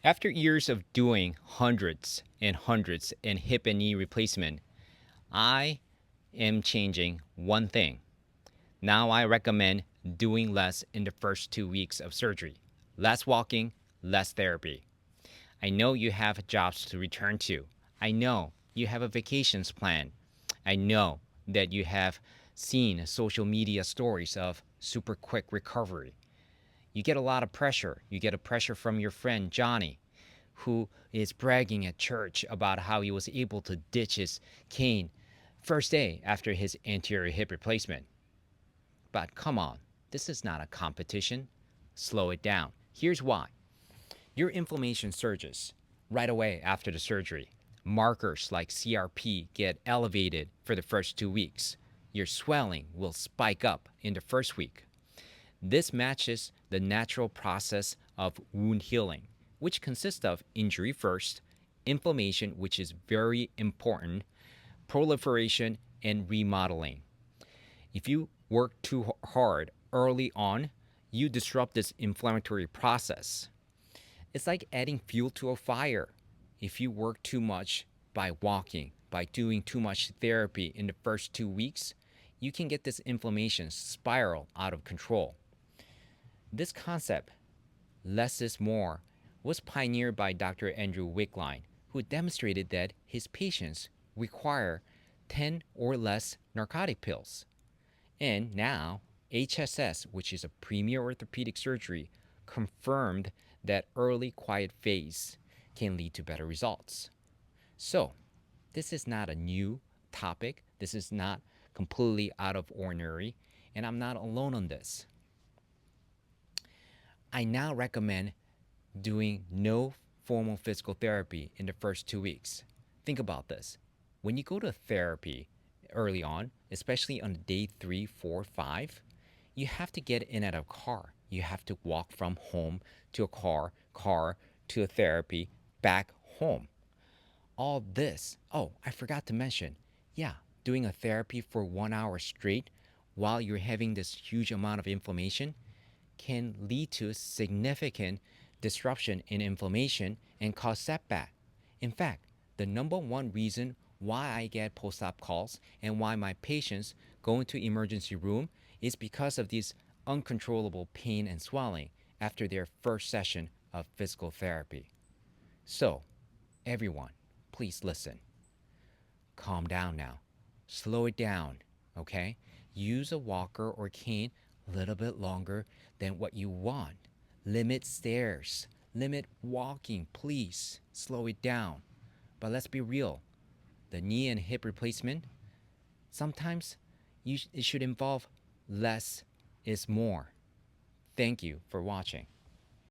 After years of doing hundreds and hundreds in hip and knee replacement, I am changing one thing. Now I recommend doing less in the first 2 weeks of surgery. Less walking, less therapy. I know you have jobs to return to. I know you have a vacations plan. I know that you have seen social media stories of super quick recovery. You get a lot of pressure. You get a pressure from your friend Johnny, who is bragging at church about how he was able to ditch his cane first day after his anterior hip replacement. But come on, this is not a competition. Slow it down. Here's why. Your inflammation surges right away after the surgery. Markers like CRP get elevated for the first 2 weeks. Your swelling will spike up in the first week. This matches the natural process of wound healing, which consists of injury first, inflammation, which is very important, proliferation, and remodeling. If you work too hard early on, you disrupt this inflammatory process. It's like adding fuel to a fire. If you work too much by walking, by doing too much therapy in the first 2 weeks, you can get this inflammation spiral out of control. This concept, less is more, was pioneered by Dr. Andrew Wickline, who demonstrated that his patients require 10 or less narcotic pills. And now, HSS, which is a premier orthopedic surgery, confirmed that early quiet phase can lead to better results. So, this is not a new topic. This is not completely out of ordinary, and I'm not alone on this. I now recommend doing no formal physical therapy in the first 2 weeks. Think about this. When you go to therapy early on, especially on day 3, 4, 5, you have to get in at a car. You have to walk from home to a car to a therapy, back home. All this, oh, I forgot to mention, doing a therapy for 1 hour straight while you're having this huge amount of inflammation can lead to significant disruption in inflammation and cause setback. In fact, the number one reason why I get post-op calls and why my patients go into emergency room is because of this uncontrollable pain and swelling after their first session of physical therapy. So, everyone, please listen. Calm down now. Slow it down, okay? Use a walker or cane a little bit longer than what you want. Limit stairs. Limit walking, please. Slow it down. But let's be real. The knee and hip replacement, sometimes it should involve less is more. Thank you for watching.